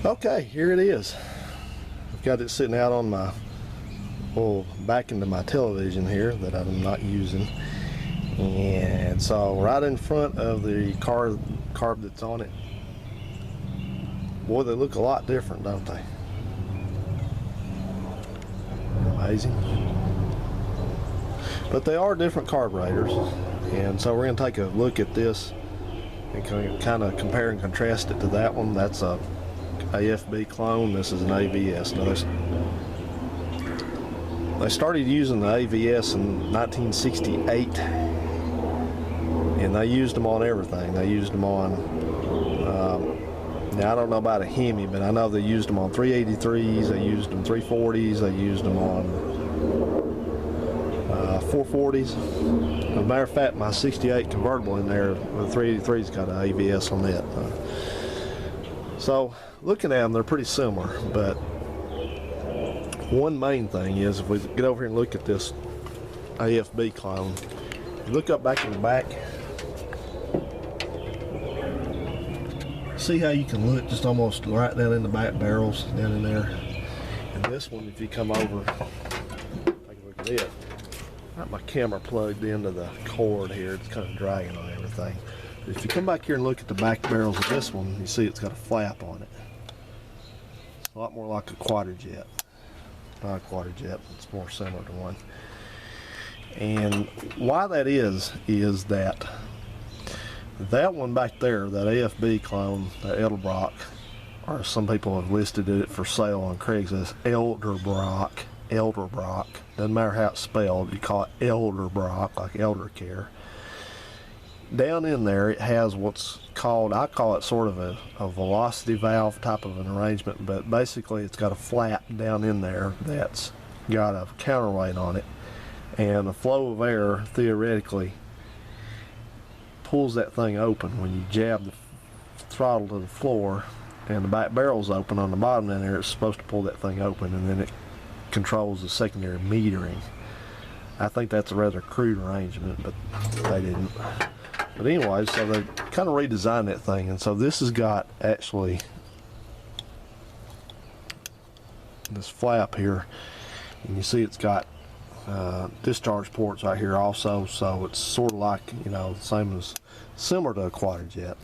Okay, here it is. I've got it sitting out on my, well, back into my television here that I'm not using. And so right in front of the carb that's on it, boy, they look a lot different, don't they? Amazing. But they are different carburetors, and so we're going to take a look at this and kind of compare and contrast it to that one. That's a AFB clone. This is an AVS. Now they started using the AVS in 1968, and they used them on everything. They used them on now I don't know about a Hemi, but I know they used them on 383s, they used them 340s, they used them on 440s. As a matter of fact, my 68 convertible in there with 383's got an AVS on it. So looking at them, they're pretty similar, but one main thing is, if we get over here and look at this AFB clone, you look up back in the back, see how you can look just almost right down in the back barrels down in there. And this one, if you come over, take a look at it. I got my camera plugged into the cord here. It's kind of dragging on everything. But if you come back here and look at the back barrels of this one, you see it's got a flap on it. It's a lot more like a quadrajet. Not a quadrajet, it's more similar to one. And why that is that one back there, that AFB clone, that Edelbrock, or some people have listed it for sale on Craigslist, Elderbrock, doesn't matter how it's spelled, you call it Elderbrock, like elder care. Down in there it has what's called, I call it sort of a velocity valve type of an arrangement, but basically it's got a flap down in there that's got a counterweight on it, and the flow of air theoretically pulls that thing open when you jab the throttle to the floor, and the back barrel's open on the bottom in there. It's supposed to pull that thing open, and then it controls the secondary metering. I think that's a rather crude arrangement, but they didn't. But anyway, so they kind of redesigned that thing, and so this has got actually this flap here, and you see it's got discharge ports right here also, so it's sort of like, you know, similar to a quadrajet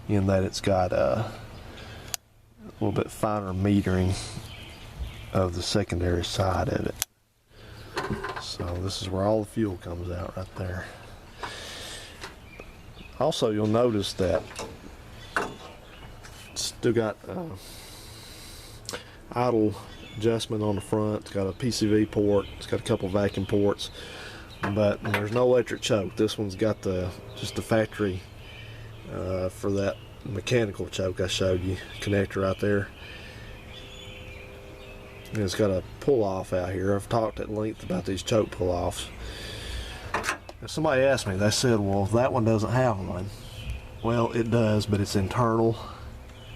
in that it's got a little bit finer metering of the secondary side of it. So this is where all the fuel comes out right there. Also, you'll notice that it's still got idle adjustment on the front. It's got a PCV port, it's got a couple vacuum ports, but there's no electric choke. This one's got just the factory for that mechanical choke I showed you, connector right there. And it's got a pull-off out here. I've talked at length about these choke pull-offs. If somebody asked me, they said, well, that one doesn't have one. Well, it does, but it's internal.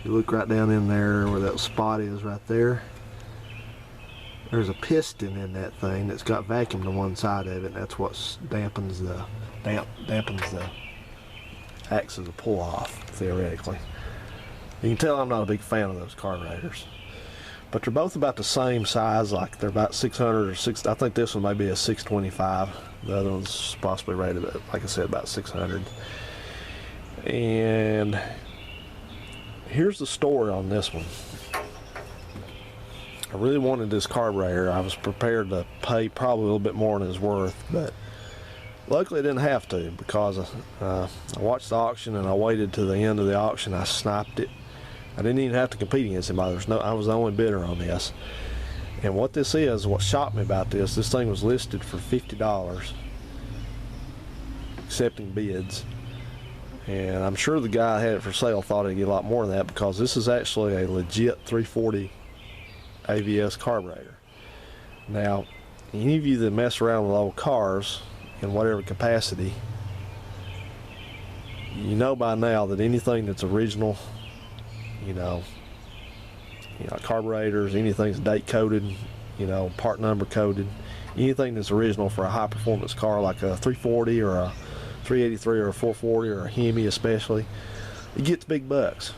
You look right down in there where that spot is right there. There's a piston in that thing that's got vacuum to one side of it, and that's what dampens the acts as a pull-off, theoretically. You can tell I'm not a big fan of those carburetors, but they're both about the same size. Like they're about 600 or 6. I think this one might be a 625. The other one's possibly rated at, like I said, about 600. And here's the story on this one. I really wanted this carburetor. I was prepared to pay probably a little bit more than it's worth, but luckily I didn't have to, because I watched the auction and I waited to the end of the auction. I sniped it. I didn't even have to compete against anybody. I was the only bidder on this. And what this is, what shocked me about this thing was listed for $50, accepting bids. And I'm sure the guy had it for sale thought he'd get a lot more than that, because this is actually a legit 340 AVS carburetor. Now, any of you that mess around with old cars in whatever capacity, you know by now that anything that's original, you know, carburetors, anything that's date coded, you know, part number coded, anything that's original for a high performance car like a 340 or a 383 or a 440 or a Hemi especially, it gets big bucks.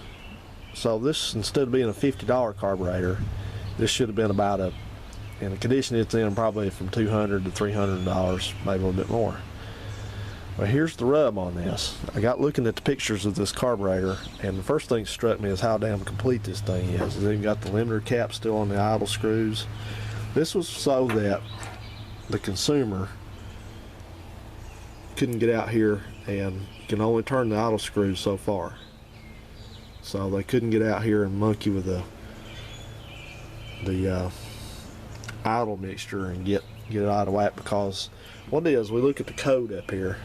So this, instead of being a $50 carburetor, this should have been about in the condition it's in, probably from $200 to $300, maybe a little bit more. Well, here's the rub on this. I got looking at the pictures of this carburetor, and the first thing that struck me is how damn complete this thing is. It's even got the limiter cap still on the idle screws. This was so that the consumer couldn't get out here, and you can only turn the idle screws so far. So they couldn't get out here and monkey with the idle mixture and get it out of whack, because what it is, we look at the code up here.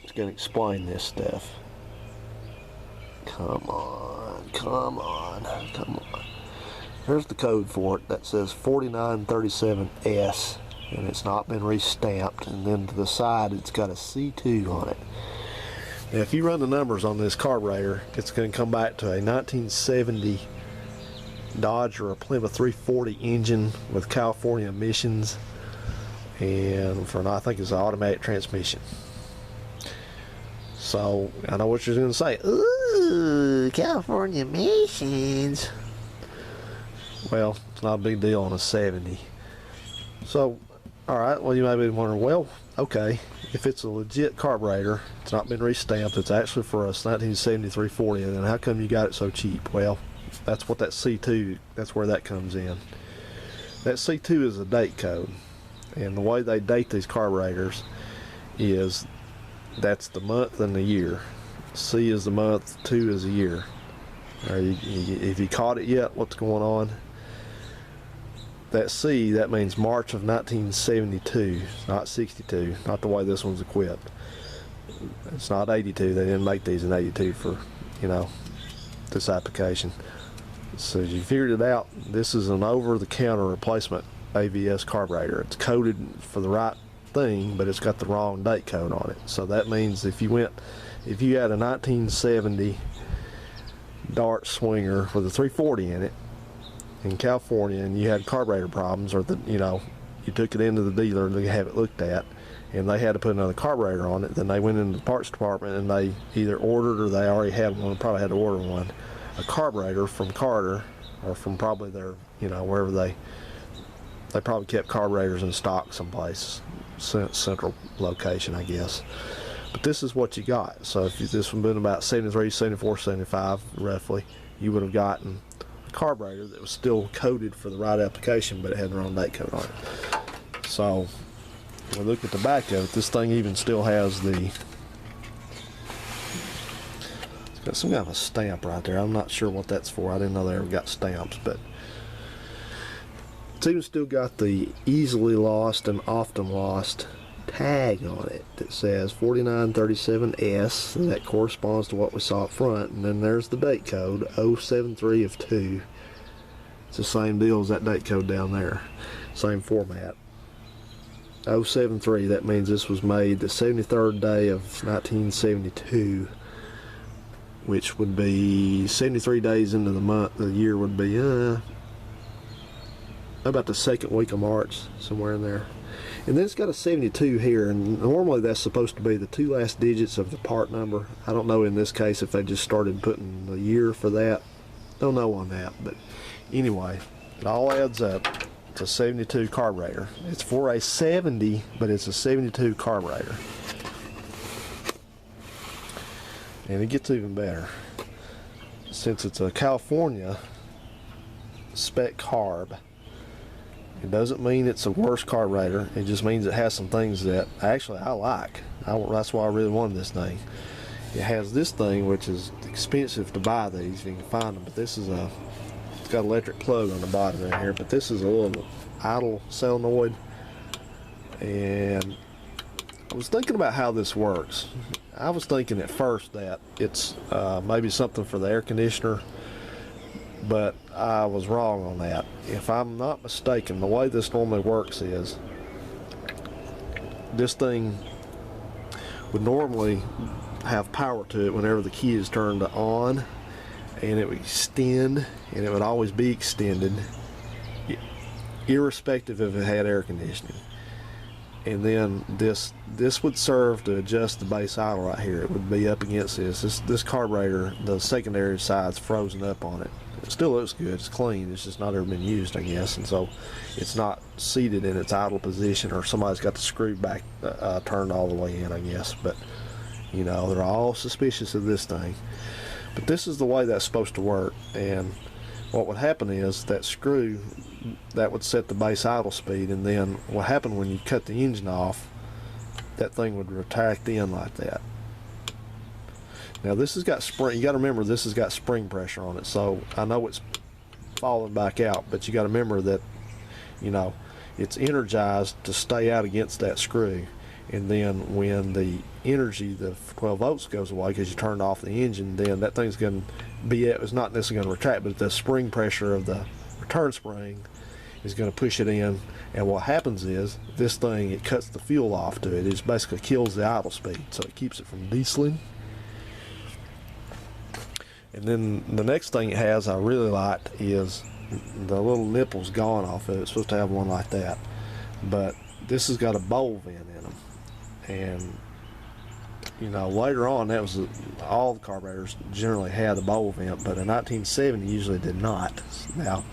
It's going to explain this stuff. Come on, come on, come on. Here's the code for it that says 4937S, and it's not been restamped, and then to the side it's got a C2 on it. Now if you run the numbers on this carburetor, it's going to come back to a 1970 Dodge or a Plymouth 340 engine with California emissions, and I think it's an automatic transmission. So I know what you're going to say. Ooh, California emissions. Well, it's not a big deal on a 70. So, alright, well, you may be wondering, well, okay, if it's a legit carburetor, it's not been restamped, it's actually for a 1970 340, then how come you got it so cheap? Well, that's what that C2, that's where that comes in. That C2 is a date code, and the way they date these carburetors is that's the month and the year. C is the month, 2 is a year. If you caught it yet, what's going on? That C, that means March of 1972, not 62, not the way this one's equipped. It's not 82, they didn't make these in 82 for, this application. So as you figured it out, this is an over-the-counter replacement AVS carburetor. It's coded for the right thing, but it's got the wrong date code on it. So that means if you had a 1970 Dart Swinger with a 340 in it in California, and you had carburetor problems, or you took it into the dealer to have it looked at, and they had to put another carburetor on it, then they went into the parts department and they either ordered, or they already had one, probably had to order one, a carburetor from Carter, or from probably their, wherever they probably kept carburetors in stock someplace, central location, I guess. But this is what you got. So if this would have been about 73, 74, 75 roughly, you would have gotten a carburetor that was still coded for the right application, but it had the wrong date code on it. So when we look at the back of it, this thing even still has it's got some kind of a stamp right there. I'm not sure what that's for. I didn't know they ever got stamps, but it's even still got the easily lost and often lost tag on it that says 4937S, and that corresponds to what we saw up front, and then there's the date code 073 of 2. It's the same deal as that date code down there, same format. 073, that means this was made the 73rd day of 1972, which would be 73 days into the month. The year would be about the second week of March, somewhere in there. And then it's got a 72 here, and normally that's supposed to be the 2 last digits of the part number. I don't know in this case if they just started putting the year for that. Don't know on that, but anyway, it all adds up. It's a 72 carburetor. It's for a 70, but it's a 72 carburetor. And it gets even better. Since it's a California spec carb, it doesn't mean it's a worse carburetor. It just means it has some things that actually I like. That's why I really wanted this thing. It has this thing, which is expensive to buy these if you can find them, but this is it's got an electric plug on the bottom right here, but this is a little idle solenoid. And I was thinking about how this works. I was thinking at first that it's maybe something for the air conditioner, but I was wrong on that. If I'm not mistaken, the way this normally works is this thing would normally have power to it whenever the key is turned to on, and it would extend, and it would always be extended irrespective if it had air conditioning. and then this would serve to adjust the base idle right here. It would be up against this carburetor. The secondary side's frozen up on it. It still looks good, it's clean, it's just not ever been used, I guess, and so it's not seated in its idle position, or somebody's got the screw back turned all the way in, I guess. But you know, they're all suspicious of this thing. But this is the way that's supposed to work, and what would happen is that screw that would set the base idle speed, and then what happened when you cut the engine off, that thing would retract in like that. Now this has got spring, you got to remember this has got spring pressure on it, so I know it's falling back out, but you got to remember that, you know, it's energized to stay out against that screw, and then when the energy, the 12 volts goes away because you turned off the engine, then that thing's going to be, it's not necessarily going to retract, but the spring pressure of the return spring is going to push it in, and what happens is this thing, it cuts the fuel off to it. It basically kills the idle speed, so it keeps it from dieseling. And then the next thing it has I really liked is the little nipples gone off of it. It's supposed to have one like that, but this has got a bowl vent in them, and you know, later on, that was all the carburetors generally had a bowl vent, but in 1970 usually did not. Now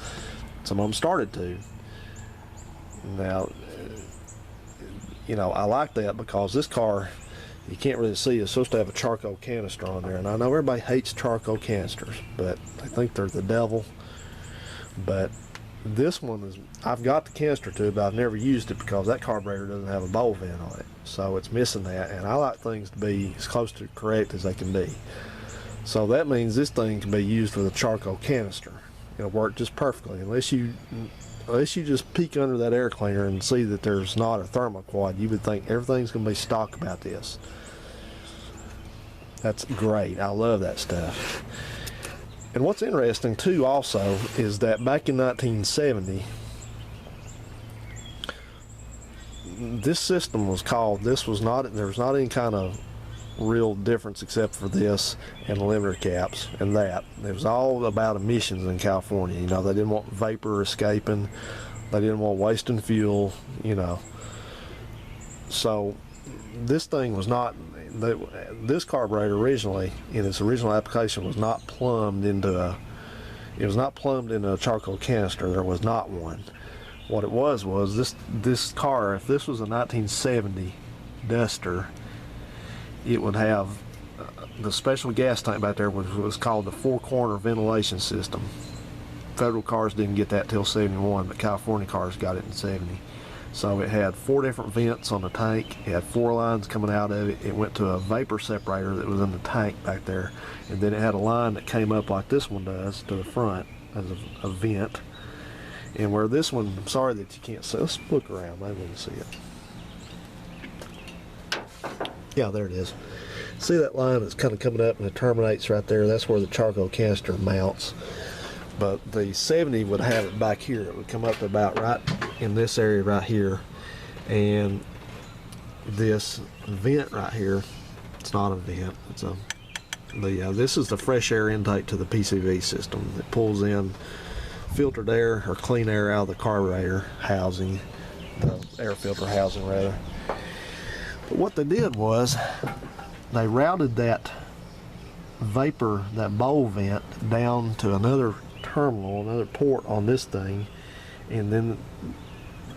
some of them started to. Now, you know, I like that because this car, you can't really see, it's supposed to have a charcoal canister on there, and I know everybody hates charcoal canisters, but I think they're the devil. But this one is, I've got the canister to it, but I've never used it because that carburetor doesn't have a bowl vent on it, so it's missing that, and I like things to be as close to correct as they can be. So that means this thing can be used with a charcoal canister. It'll work just perfectly, unless you just peek under that air cleaner and see that there's not a thermoquad. You would think everything's going to be stock about this. That's great. I love that stuff. And what's interesting too also is that back in 1970, this system was called, there was not any kind of real difference except for this and the limiter caps and that. It was all about emissions in California. You know, they didn't want vapor escaping, they didn't want wasting fuel, you know. So this thing was not, this carburetor originally, in its original application, was not plumbed into a charcoal canister. There was not one. What it was this car, if this was a 1970 Duster, it would have the special gas tank back there, which was called the four-corner ventilation system. Federal cars didn't get that till 71, but California cars got it in 70. So it had 4 different vents on the tank. It had 4 lines coming out of it. It went to a vapor separator that was in the tank back there, and then it had a line that came up like this one does to the front as a vent. And where this one, I'm sorry that you can't see. Let's look around, maybe we can see it. Yeah, there it is. See that line that's kind of coming up and it terminates right there? That's where the charcoal canister mounts. But the 70 would have it back here. It would come up about right in this area right here. And this vent right here, it's not a vent, it's a, this is the fresh air intake to the PCV system. It pulls in filtered air or clean air out of the carburetor housing, the air filter housing rather. But what they did was they routed that vapor, that bowl vent, down to another terminal, another port on this thing, and then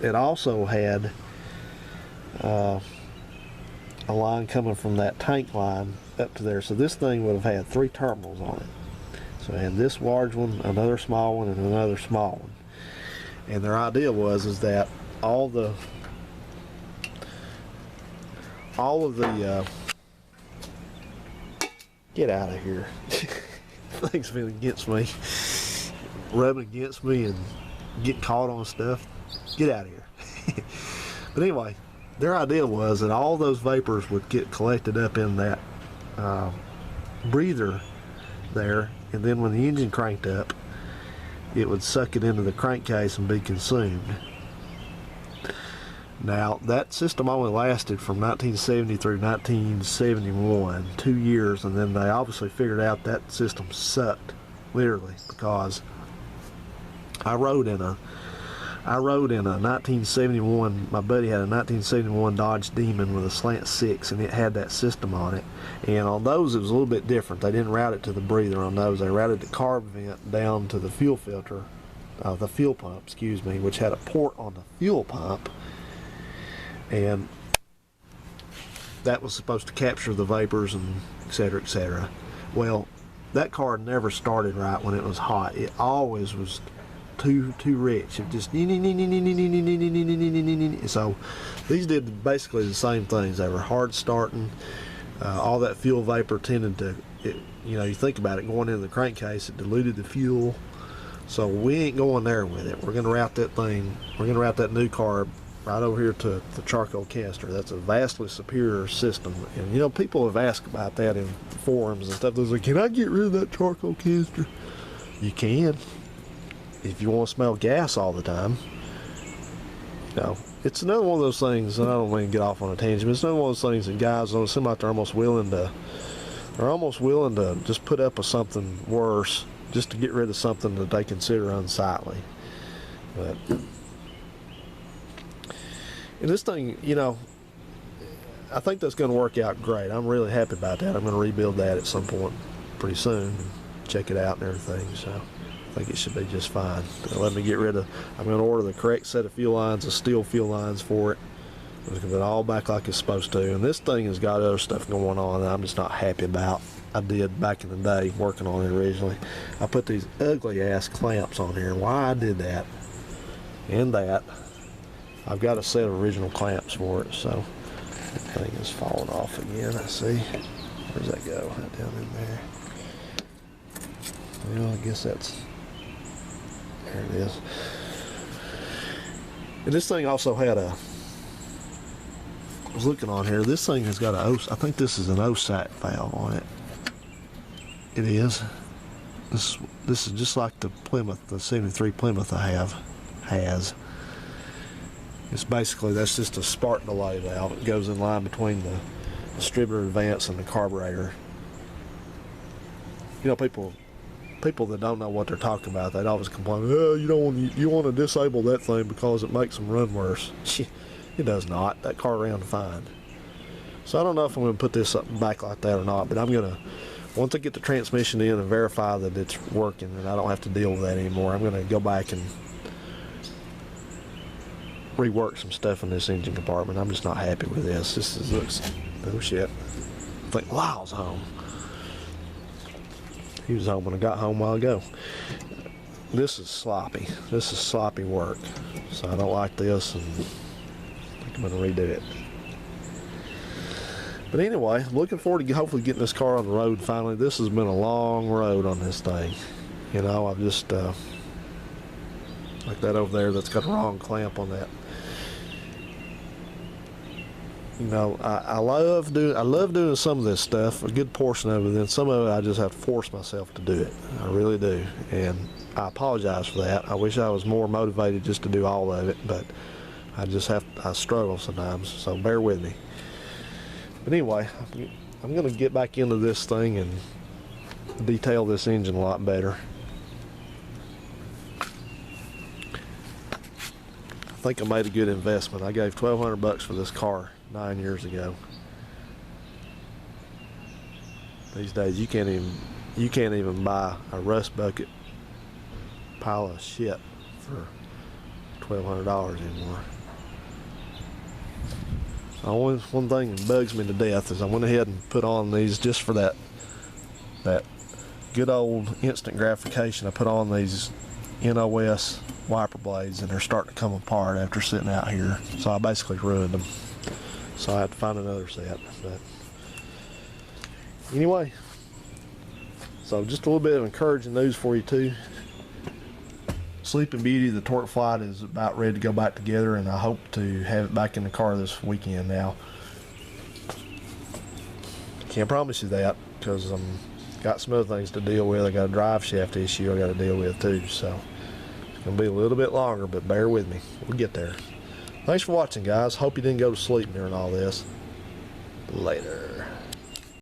it also had a line coming from that tank line up to there. So this thing would have had 3 terminals on it. So it had this large one, another small one, and another small one. And their idea was that all of the get out of here. Things been against me, rubbing against me and getting caught on stuff. Get out of here. But anyway, their idea was that all those vapors would get collected up in that breather there, and then when the engine cranked up, it would suck it into the crankcase and be consumed. Now, that system only lasted from 1970 through 1971, 2 years, and then they obviously figured out that system sucked, literally, because I rode in a I rode in a 1971, my buddy had a 1971 Dodge Demon with a slant 6, and it had that system on it. And on those, it was a little bit different. They didn't route it to the breather on those. They routed the carb vent down to the fuel filter, the fuel pump, excuse me, which had a port on the fuel pump. And that was supposed to capture the vapors and et cetera, et cetera. Well, that car never started right when it was hot. It always was too rich. It just so these did basically the same things. They were hard starting. All that fuel vapor tended to, you know, you think about it, going into the crankcase, it diluted the fuel. So we ain't going there with it. We're going to route that thing. We're going to route that new carb right over here to the charcoal canister. That's a vastly superior system. And you know, people have asked about that in forums and stuff. They're like, can I get rid of that charcoal canister? You can, if you want to smell gas all the time. You know, it's another one of those things, and I don't want to get off on a tangent, but it's another one of those things that guys on seem like they're almost willing to just put up with something worse just to get rid of something that they consider unsightly. But and this thing, you know, I think that's going to work out great. I'm really happy about that. I'm going to rebuild that at some point pretty soon and check it out and everything. So I think it should be just fine. Let me get rid of, I'm going to order the correct set of fuel lines, the steel fuel lines for it. It's going to put it all back like it's supposed to. And this thing has got other stuff going on that I'm just not happy about. I did back in the day working on it originally. I put these ugly ass clamps on here. Why I did that and that, I've got a set of original clamps for it. So that thing is falling off again. I see. Where's that go? Right down in there. Well, I guess that's, there it is. And this thing also had a, I was looking on here, this thing has got a, I think this is an OSAT valve on it. It is. This is just like the Plymouth, the 73 Plymouth has. It's basically, that's just a spark delay valve. It goes in line between the distributor advance and the carburetor. You know, people that don't know what they're talking about, they'd always complain, oh, you want to disable that thing because it makes them run worse. It does not. That car ran fine. So I don't know if I'm going to put this up back like that or not, but I'm going to, once I get the transmission in and verify that it's working and I don't have to deal with that anymore, I'm going to go back and rework some stuff in this engine compartment. I'm just not happy with this. This looks, oh shit. I think Lyle's home. He was home when I got home a while ago. This is sloppy. This is sloppy work. So I don't like this, and I think I'm going to redo it. But anyway, looking forward to hopefully getting this car on the road finally. This has been a long road on this thing. You know, I've just, like that over there that's got a wrong clamp on that. You know, I love doing some of this stuff, a good portion of it, and some of it I just have to force myself to do it. I really do. And I apologize for that. I wish I was more motivated just to do all of it, but I struggle sometimes, so bear with me. But anyway, I'm going to get back into this thing and detail this engine a lot better. I think I made a good investment. I gave $1,200 for this car 9 years ago. These days you can't even buy a rust bucket pile of shit for $1,200 anymore. Always one thing that bugs me to death is I went ahead and put on these just for that good old instant gratification. I put on these NOS wiper blades and they're starting to come apart after sitting out here. So I basically ruined them. So I had to find another set. But anyway, so just a little bit of encouraging news for you too. Sleeping Beauty, the Torque Flight, is about ready to go back together, and I hope to have it back in the car this weekend now. Can't promise you that because I'm got some other things to deal with. I got a drive shaft issue I got to deal with too, so it's going to be a little bit longer, but bear with me. We'll get there. Thanks for watching, guys. Hope you didn't go to sleep during all this. Later.